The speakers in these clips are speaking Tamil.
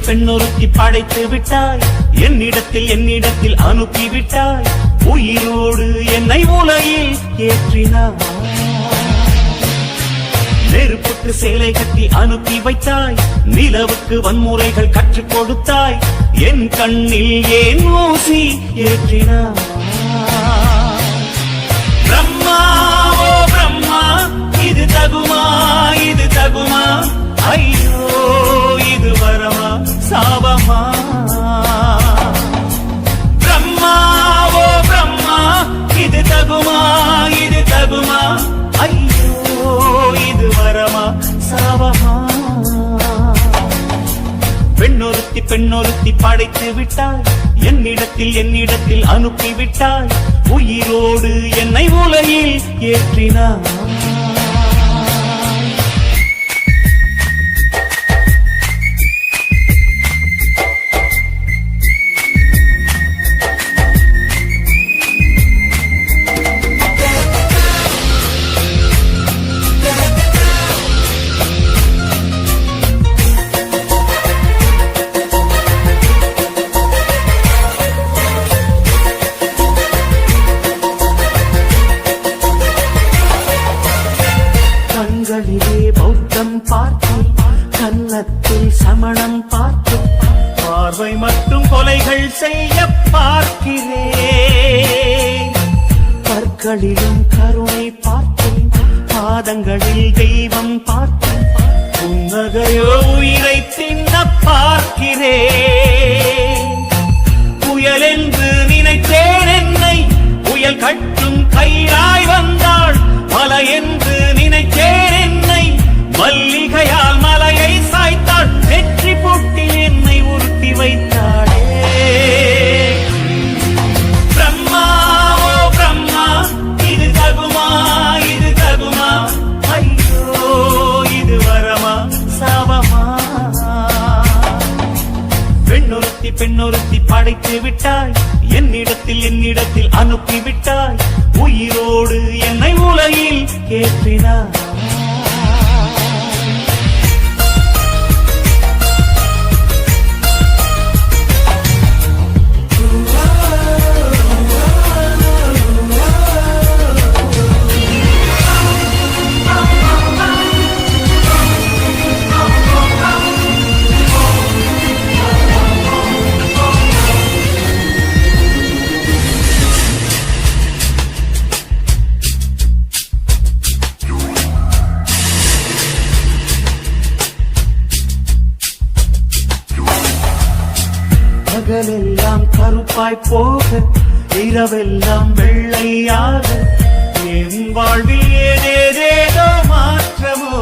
பெண்ணொருத்தி படைத்து விட்டாய், என்னிடத்தில் அனுப்பிவிட்டாய், உயிரோடு என்னை உலகில் ஏற்றினாய். நெருப்புக்கு சேலை கட்டி அனுப்பி வைத்தாய், நிலவுக்கு வன்முறைகள் கற்றுக் கொடுத்தாய், என் கண்ணில் ஏன் ஊசி ஏற்றினாய். பிரம்மா ஓ பிரம்மா, இது தகுமா இது தகுமா, ஐயோ இது வரமா சாபமா. பிரம்மா ஓ பிரம்மா, இது தகுமா இது தகுமா, ஐயோ இது வரமா சாபமா. பெண்ணொருத்தி படைத்து விட்டாய், என்னிடத்தில் அனுப்பிவிட்டாய், உயிரோடு என்னை உலகில் ஏற்றினாய். கண்களிலே பௌத்தம் பார்த்தேன், கன்னத்தில் சமணம் பார்த்தேன், பார்வை மட்டும் கொலைகள் செய்ய பார்க்கிறேன். கற்களிலும் கருணை பார்த்தேன், பாதங்களில் தெய்வம் பார்த்தேன், புன்னகையோ உயிரை தின்ன பார்க்கிறேன். புயல் என்று நினைத்தேன் என்னை, புயல் கட்டும் கயிறாய் வந்தாள், மலை என்று நினைத்தேன் என்னை, மல்லிகையால் மலையை சாய்த்தாள், வெற்றி போட்டில் என்னை உருட்டி வைத்தாளே. பிரம்மா ஓ பிரம்மா, இது தகுமா இது தகுமா, ஐயோ இது வரமா சாபமா. பெண்ணொருத்தி படைத்து விட்டாய், என்னிடத்தில் அனுப்பிவிட்டாய், உயிரோடு என்னை உலகில் ஏற்றினாய். பகலெல்லாம் கருப்பாய் போக, இரவெல்லாம் வெள்ளையாக, என் வாழ்வில் ஏதேதோ மாற்றமோ.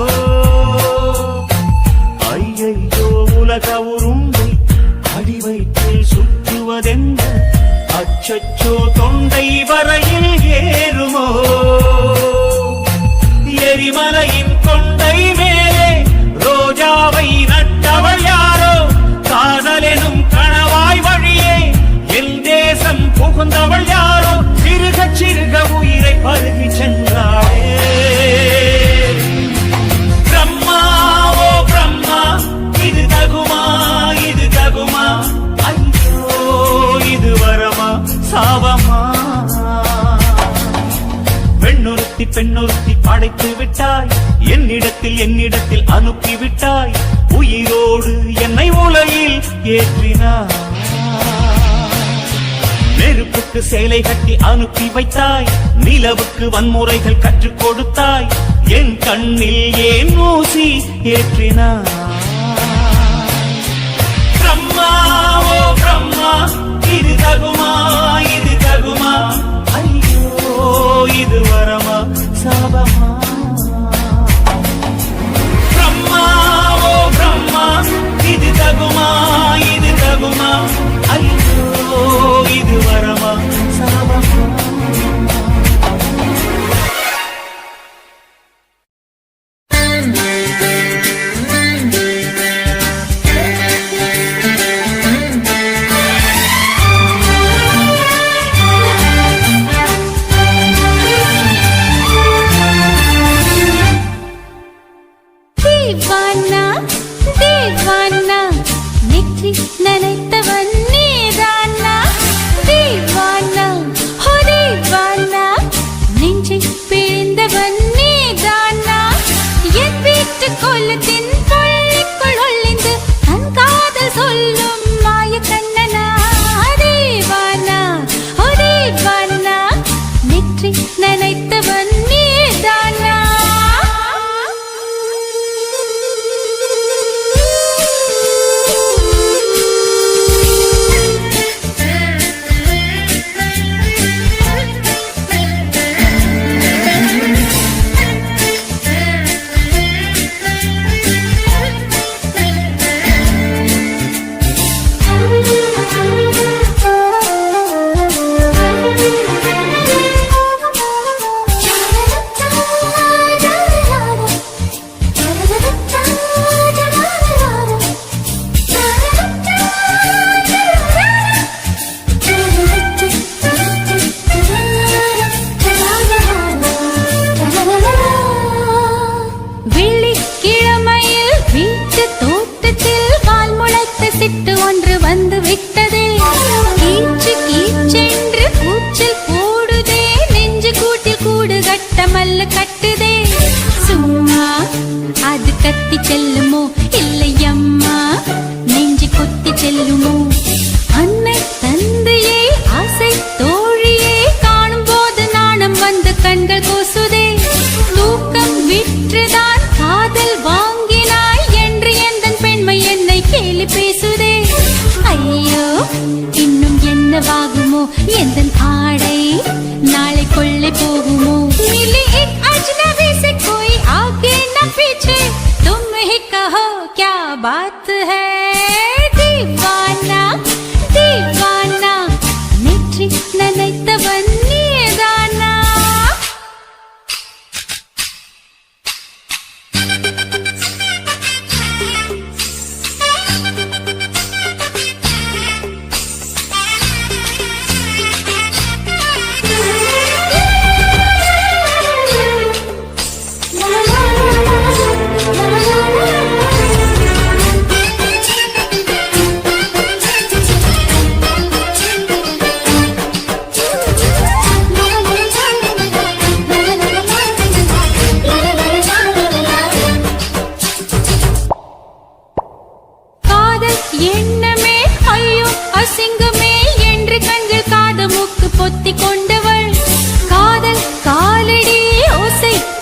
ஐயையோ உலக உருண்டை அடிவயிற்றில் சுற்றுவதென்ன, அச்சச்சோ தொண்டை வரையில் ஏறுமோ. எரிமலையின் கொண்டை மேலே ரோஜாவை நட்டவள் யாரோ, காதலெனும் கணவாய் வழியே என் தேசம் புகுந்தவள் யாரோ, சிறுக சிறுக உயிரை பருகி சென்றாளே. பிரம்மா ஓ பிரம்மா, இது தகுமா இது தகுமா, ஐயோ இது வரமா சாபமா. பெண்ணொருத்தி படைத்து விட்டாய், என்னிடத்தில் அனுப்பிவிட்டாய், உயிரோடு என்னை உலகில் ஏற்றினாய். நெருப்புக்கு சேலை கட்டி அனுப்பி வைத்தாய், நிலவுக்கு வன்முறைகள் கற்றுக் கொடுத்தாய், என் கண்ணில் ஏன் ஊசி ஏற்றினாய். பிரம்மா ஓ பிரம்மா, இது தகுமா இது தகுமா, ஐயோ இது வரமா சாபமா. பிரம்மா ஓ பிரம்மா, இது தகுமா இது தகுமா, ஐயோ இது வரமா சாபமா.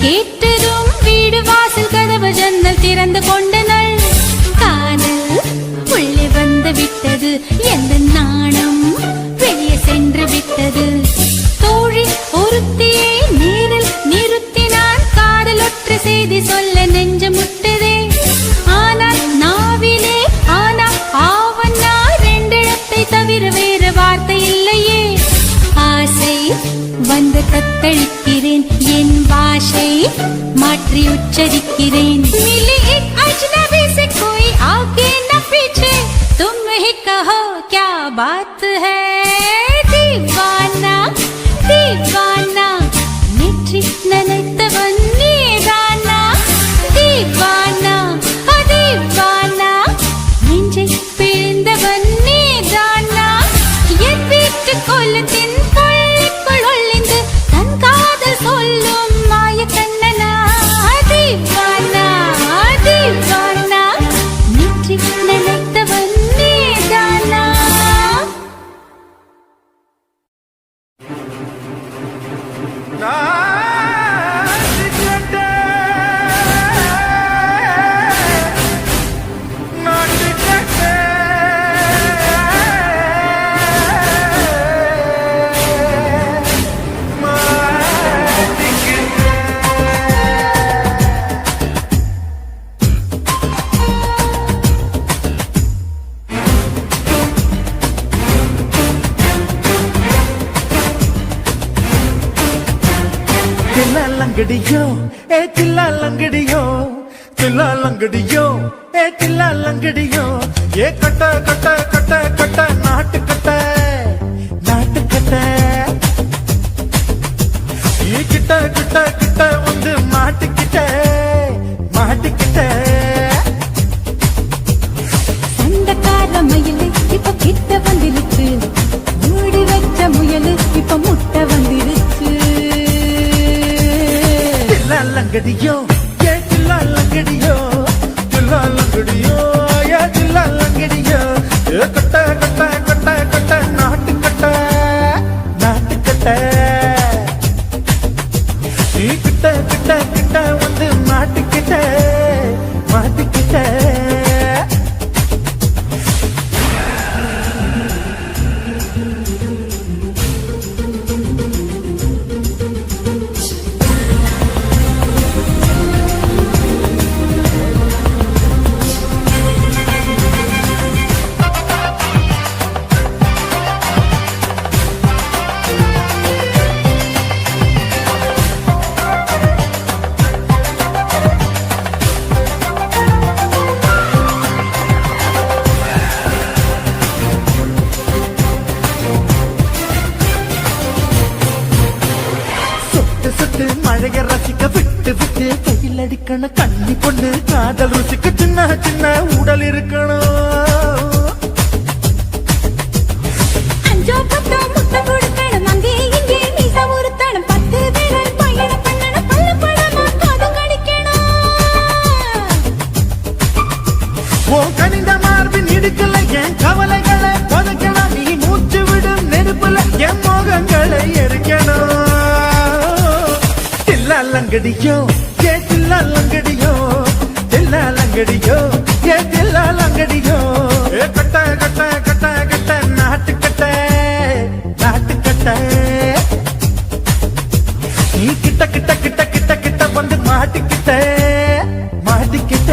கேட்டதும் வீடு வாசல் கதவு ஜன்னல் திறந்து கொண்டனள். காதல் உள்ளே வந்து விட்டது, எந்த நாணம் வெளியே சென்று விட்டது. தோழி ஒருத்தியை நேரில் நிறுத்தினான், காதல் ஒற்றை செய்தி சொல்ல நெஞ்சு முட்டதே. ஆனால் நாவிலே ஆனா ஆவன்னா ரெண்டிடத்தை தவிர வேறு வார்த்தை இல்லையே. ஆசை வந்து தத்தளிக்கிறேன், என் பாஷை மாற்றி உச்சரிக்கிறேன். मिली एक अजनबी से कोई आगे न पीछे, तुम ही कहो क्या बात है. दीवाना दीवाना नेற்றி நினைத்தவன் நீதானா. दीवाना दीवाना நெஞ்சை பிழிந்தவன் நீதானா. என் வீட்டு கொல்லத்தின் கொள்ளைக்குள் ஒளிந்து தன் காதல் சொல்லும் மாய கண்ணனா. दीवाना दीवाना நெற்றி நினைத்தவன் நீதானா. லங்கடியோ ஏ சில்லா லங்கடியோ, சில்லா லங்கடியோ ஏ சில்லா லங்கடியோ. ஏ கட்ட கட்ட கட்ட கட்ட நாட்டு கட்ட நாட்டு கட்ட. நீ கிட்ட கிட்ட கிட்ட வந்து மாட்டிக்கிட்ட மாட்டிக்கிட்ட. சண்டக்கார மயிலு இப்ப கிட்ட வந்துருச்சு, மூடி வச்ச முயலு இப்ப முட்டை வந்துருச்சு. லங்கடியோ ஏ சில்லா லங்கடியோ, சில்லா லங்கடியோ ஏ சில்லா லங்கடியோ. ஏ கட்ட கட்ட கட்ட கட்ட நாட்டு கட்ட நாட்டு கட்ட. நீ கிட்ட கிட்ட கிட்ட வந்து மாட்டிக்கிட்ட மாட்டிக்கிட்ட. மழைய ரசிக்க விட்டு விட்டு கையில் அடிக்கணும் கண்ணி பொண்ணு. காதல் ருசிக்க சின்ன சின்ன உடல் இருக்கணும். அஞ்சோ பத்தோ முட்டை கொடுக்கணும், அங்கே இங்கே மீச உறுத்தணும், 10 பேரல் பயணம் பண்ணணும், பல்ல பழமா காதும் கடிக்கணும். ஓ கனிந்த மார்பின் இடுக்கல என் கவலைகளை புதைக்கணும். நீ மூச்சு விடும் நெருப்புல என் மோகங்களை எரிக்கணும். லங்கடியோ ஏ சில்லா லங்கடியோ, சில்லா லங்கடியோ ஏ சில்லா லங்கடியோ. ஏ கட்ட கட்ட கட்ட கட்ட நாட்டு கட்ட நாட்டு கட்ட. நீ கிட்ட கிட்ட கிட்ட கிட்ட கிட்ட வந்து மாட்டிக்கிட்ட மாட்டிக்கிட்ட.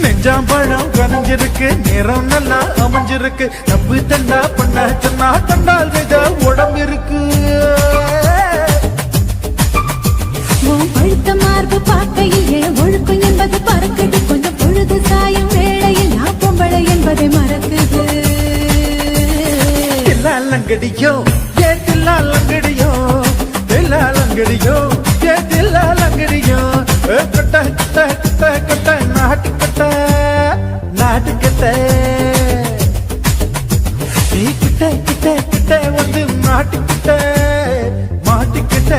நெஞ்சாம்பழம் கனிஞ்சிருக்கு, நிறம் நல்லா அமைஞ்சிருக்கு. தப்பு தண்டா பண்ண சொன்னா கண்டால் வித உடம்பு இருக்கு உன் பழுத்த மார்பு பார்க்கையில் ஒழுக்கம் என்பது பறக்குது கொஞ்சம் பொழுது சாயும் வேளையில் நான் பொம்பளை என்பதை மறக்குது தில்லாலங்கடியோ ஏ தில்லாலங்கடியோ தில்லாலங்கடியோ ஏ தில்லாலங்கடியோ கட்ட கட்ட கட்ட கட்ட நாட்டுக்கட்ட நாட்டுக்கட்ட நீ கிட்ட கிட்ட கிட்ட வந்து மாட்டிக்கிட்ட மாட்டிக்கிட்ட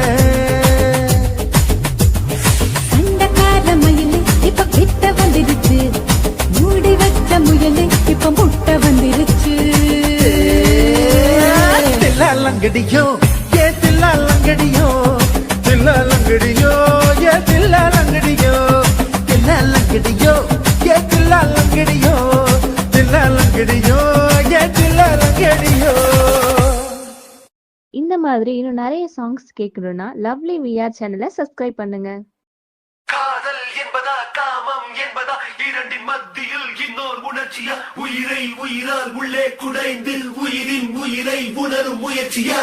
சண்டக்கார மயிலே இப்ப கிட்ட வந்துருச்சு மூடி வச்ச முயலே இப்ப முட்டை வந்துருச்சு தில்லாலங்கடியோ ஏ தில்லாலங்கடியோ தில்லாலங்கடியோ ஏ தில்லாலங்கடியோ தில்லாலங்கடியோ ஏ தில்லாலங்கடியோ தில்லாலங்கடியோ ஏ தில்லாலங்கடியோ இந்த மாதிரி இன்னும் நிறைய சாங்ஸ் கேட்கணும்னா லவ்லி விஆர் சேனலை சப்ஸ்கிரைப் பண்ணுங்க. காதல் என்பதா காமம் என்பதா இரண்டின் மத்தியில் இன்னொரு உணர்ச்சியா உயிரை உயிரால் உள்ளே குடைந்து உயிரின் உயிரை உணரும் முயற்சியா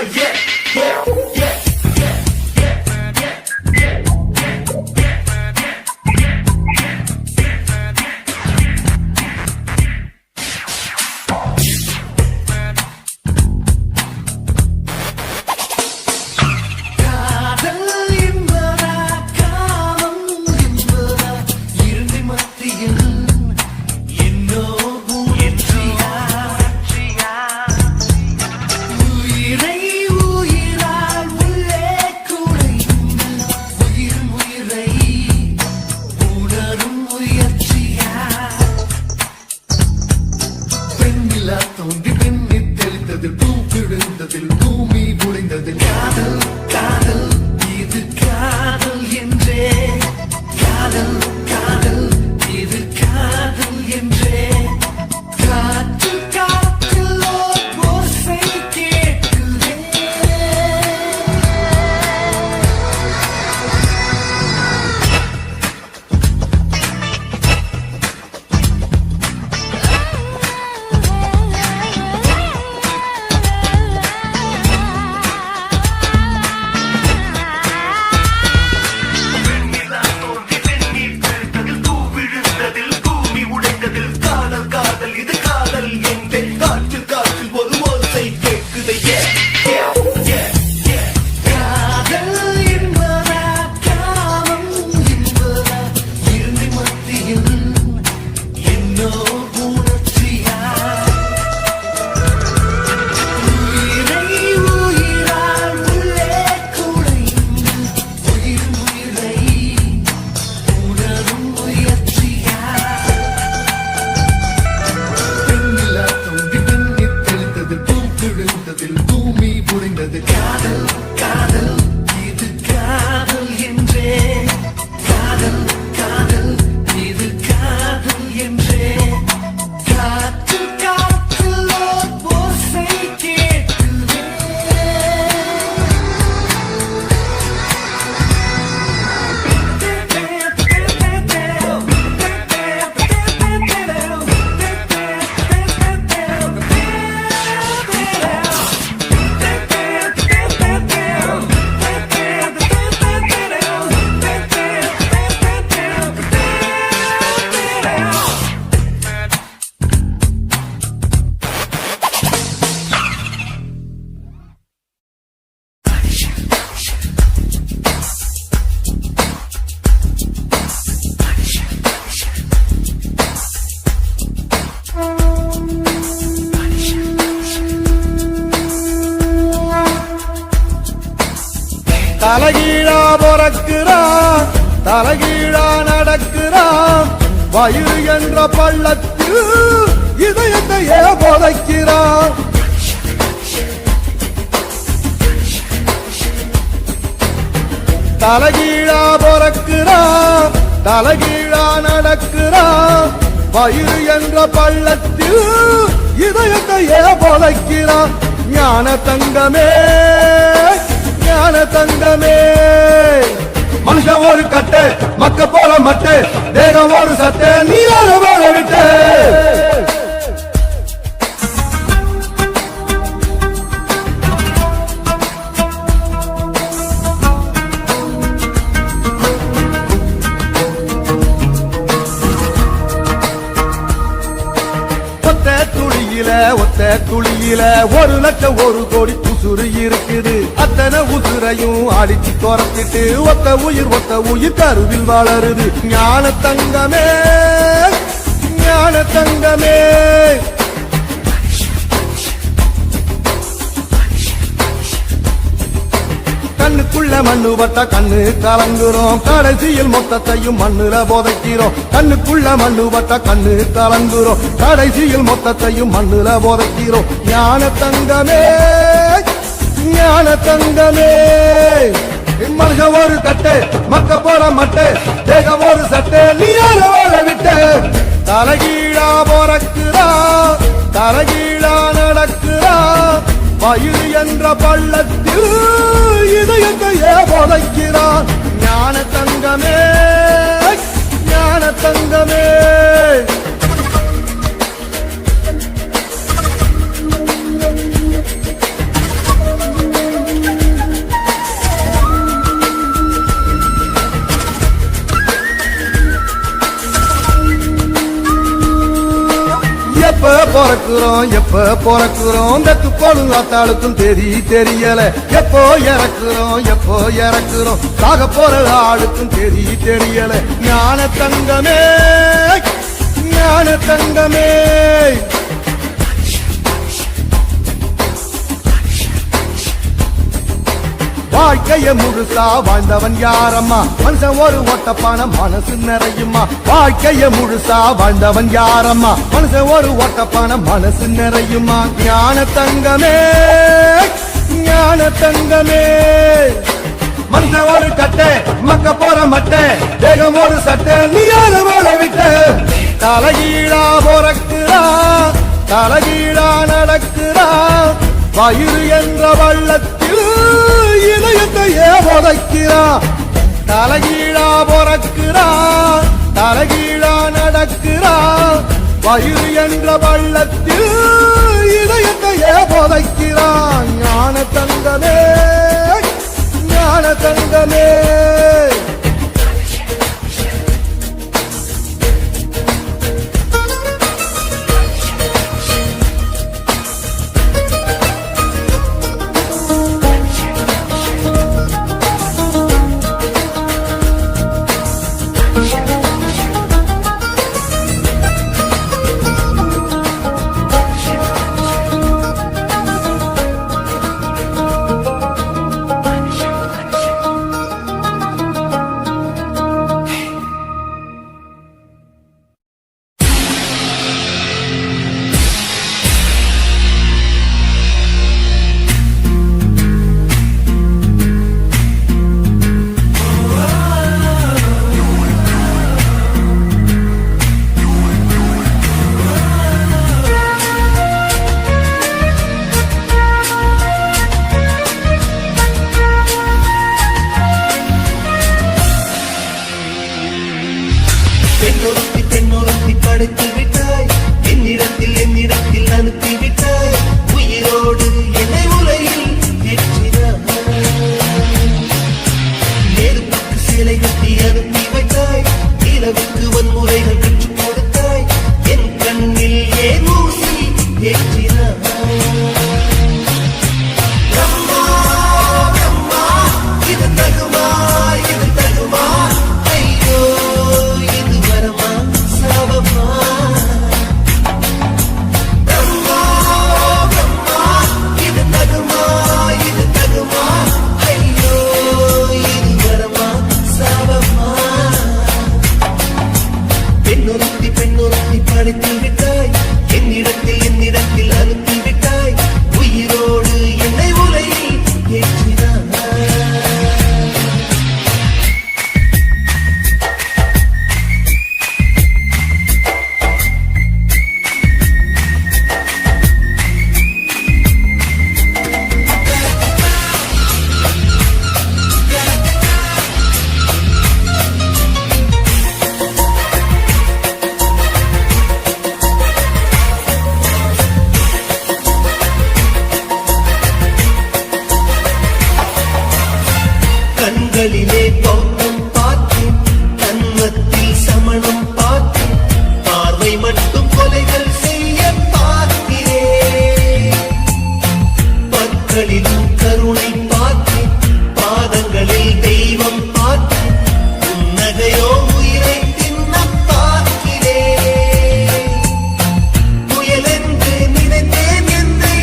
தலைகீழா பொறக்கிறான் தலைகீழா நடக்கிறான் வயிறு என்ற பள்ளத்தில் இதயத்தையே புதைக்கிறான் தலைகீழா பொறக்கிறான் தலைகீழா நடக்கிறான் வயிறு என்ற பள்ளத்தில் இதயத்தையே புதைக்கிறான் ஞான தங்கமே ஞான தங்கமே மனுஷன் ஒரு கட்டு மக்க போல மட்டு தேகம் ஒரு சத்து நீரான போல விட்டு ஒத்த துளியில 1,00,000 1 கோடி உசுறு இருக்குது. அத்தனை உசுரையும் அடிச்சு துரத்திட்டு ஒத்த உயிர் கருவில் வளருது. ஞான தங்கமே ஞான தங்கமே கண்ணுக்குள்ள மண்ணு பட்டா கண்ணு கலங்குறோம், கடைசியில் மொத்தத்தையும் மண்ணுல புதைக்கிறோம். கண்ணுக்குள்ள மண்ணு பட்டா கண்ணு கலங்குறோம், கடைசியில் மொத்தத்தையும் மண்ணுல புதைக்கிறோம். ஞான தங்கமே ஞான தங்கமே மனுஷ ஒரு கட்டு மக்க போற மட்டு தேக ஒரு சட்டு நீ வாழ விட்டு தலகீழா போறக்குறா தலகீழா நடக்குறா. வயிறு என்ற பள்ளத்தில் இதயத்தையே புதைக்கிறான். ஞான தங்கமே ஞான தங்கமே எப்ப பிறக்குறோம் பெத்து போடும் ஆத்தாளுக்கும் தெரியல. எப்போ இறக்குறோம் சாக போற ஆளுக்கும் தெரியல. ஞான தங்கமே ஞான தங்கமே வாழ்க்கைய முழுசா வாழ்ந்தவன் யாரம்மா மனுஷன் ஒரு ஓட்டப்பான மனசு நிறையுமா. வாழ்க்கைய முழுசா வாழ்ந்தவன் யாரம்மா மனுஷன் ஒரு ஓட்டப்பான மனசு நிறையுமா. ஞான தங்கமே ஞான தங்கமே மனுஷன் ஒரு கட்டை மக்க போற மட்டை தேகம் ஒரு சட்டை நீ வாழ விட்ட தலகீழா போறக்குறா தலகீழா நடக்குறா. வயிறு என்ற வள்ளத்தில் இதயத்தையே புதைக்கிறா. தலகீழா பொறக்கிறா தலகீழா நடக்கிறா. வயிறு என்ற வள்ளத்தில் இதயத்தையே புதைக்கிறா. ஞான தங்கமே ஞான தங்கமே கண்களிலும் கருணை பார்த்தேன், பாதங்களில் தெய்வம் பார்த்தேன், புன்னகையோ உயிரை தின்ன பார்க்கிறேன். புயலென்று நினைத்தேன் என்னை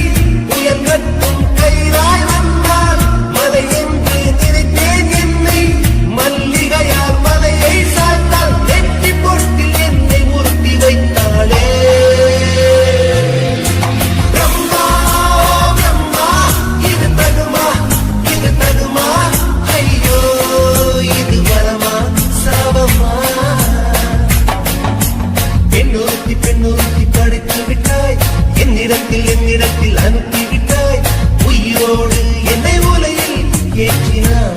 புயல் கட்டும் கயிறாய் வந்தால், மலை என்று நினைத்தேன் என்னை மல்லிகையால் மலையை சாய்த்தால், நெற்றி பொட்டில் என்னை உறுத்தி வைத்தாளே. பிரம்மா பிரம்மா இது தகுமா, இது தகுமா, ஐயோ இது வரமா சாபமா. பெண்ணொருத்தி படைத்து விட்டாய், என்னிடத்தில் அனுப்பி விட்டாய், உயிரோடு என்னை உலையில் ஏற்றினாய்.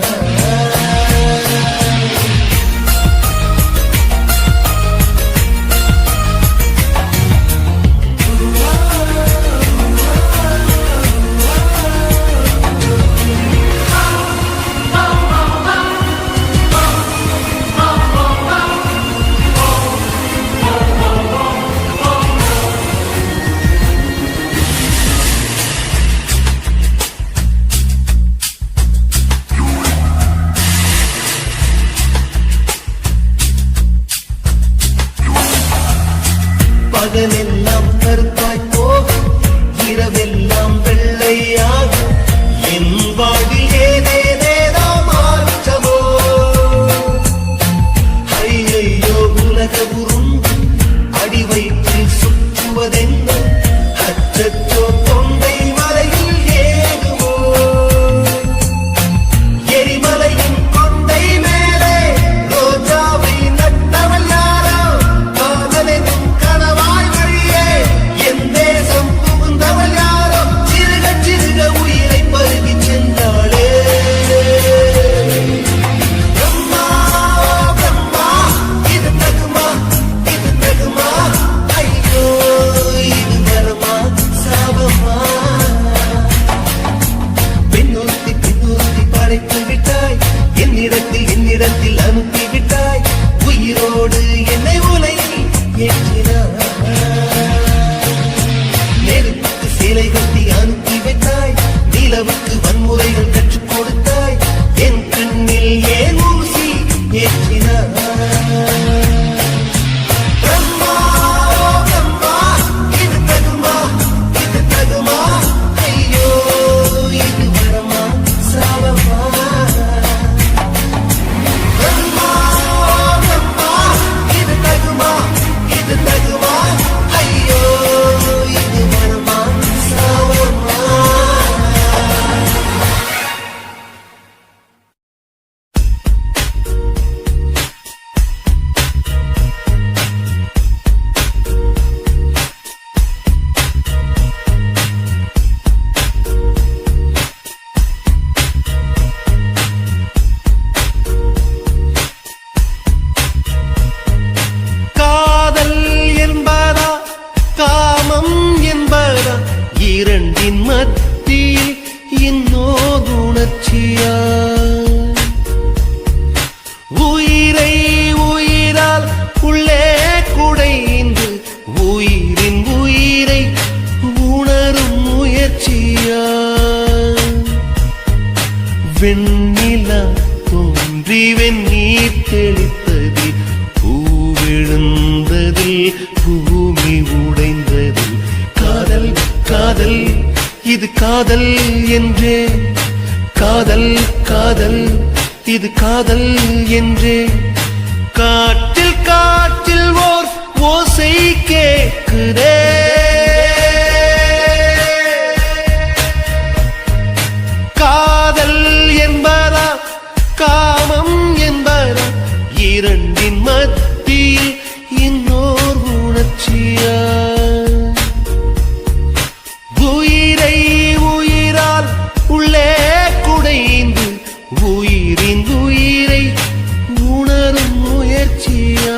பகலெல்லாம் கருப்பாய் போகும், இரவெல்லாம் வெள்ளையாகும், என் வாழ்வில் ஏதேதேதோ மாற்றமோ. ஐயையோ உலக உருண்டு அடி வயிற்றில் சுற்றுவதென்ன, அச்சச்சோ தொண்டை மலையில் ஏகுமோ. எரிமலையின் கொண்டை மேலே ரோஜாவை நட்டவள் யாரோ, காதலெனும் கனவாய் வழியே என் தேசம் புகுந்தவள் யாரோ, சிறுக சிறுக உயிரை பருகி சென்றாளே. பிரம்மா பிரம்மா இது தகுமா, இது தகுமா, ஐயோ இது வரமா சாபமா. பெண்ணொருத்தி படைத்து விட்டாய், என்னிடத்தில் அனுப்பி விட்டாய், உயிரோடு என்னை உலையில் ஏற்றினாய். நெருப்புக்கு சேலை கட்டி அனுப்பி வைத்தாய், நிலவுக்கு வன்முறைகள் கற்றுக் கொடுத்தாய், என் கண்ணில் ஏன் ஊசி ஏற்றினாய். பிரம்மா பிரம்மா இது தகுமா, இது தகுமா, ஐயோ இது வரமா சாபமா. பிரம்மா பிரம்மா இது தகுமா, இது தகுமா, ஐயோ இது வரமா சாபமா. காதல் என்பதா காமம் என்பதா, இரண்டின் மத்தியில் இன்னோர் உணர்ச்சியா. உயிரை உயிரால் உள்ளே குடைந்து, உயிரின் உயிரை உணரும் முயற்சியா. வெண்ணிலா தோன்றி வெந்நீர் தெளித்ததில் பூவிழுந்ததில் பூமி உடைந்ததில், காதல் காதல் இது காதல் என்றே, காதல் காதல் இது காதல் என்றே. காற்றில் காற்றில் ஓர் ஓசை கேட்குதே, காதல் என்பதா காமம் என்பதா, இரண்டின் மத்தியில் இன்னோர் உணர்ச்சியா. உயிரை உயிரால் உள்ளே குடைந்து, உயிரின் உயிரை உணரும் முயற்சியா.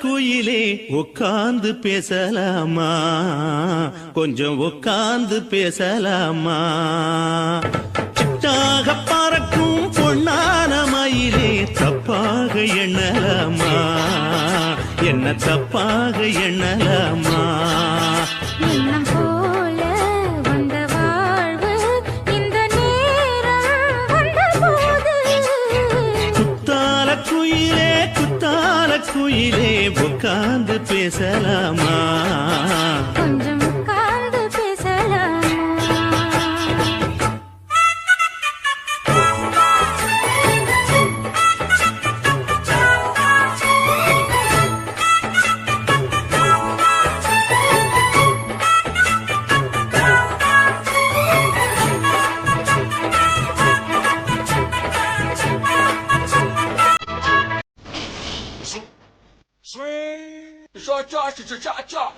குயிலே உட்கார்ந்து பேசலாமா கொஞ்சம் உட்கார்ந்து பேசலாமா சிட்டாக பறக்கும் பொன்னான மயிலே தப்பாக எண்ணலாமா என்ன தப்பாக எண்ணலாமா எண்ணம் போல வந்த வாழ்வு இந்த நேரம் வந்தபோது குத்தால குயிலே உட்கார்ந்து பேசலாமா கொஞ்சம் உட்கார்ந்து பேசலாம் Swing, cha cha cha cha cha cha.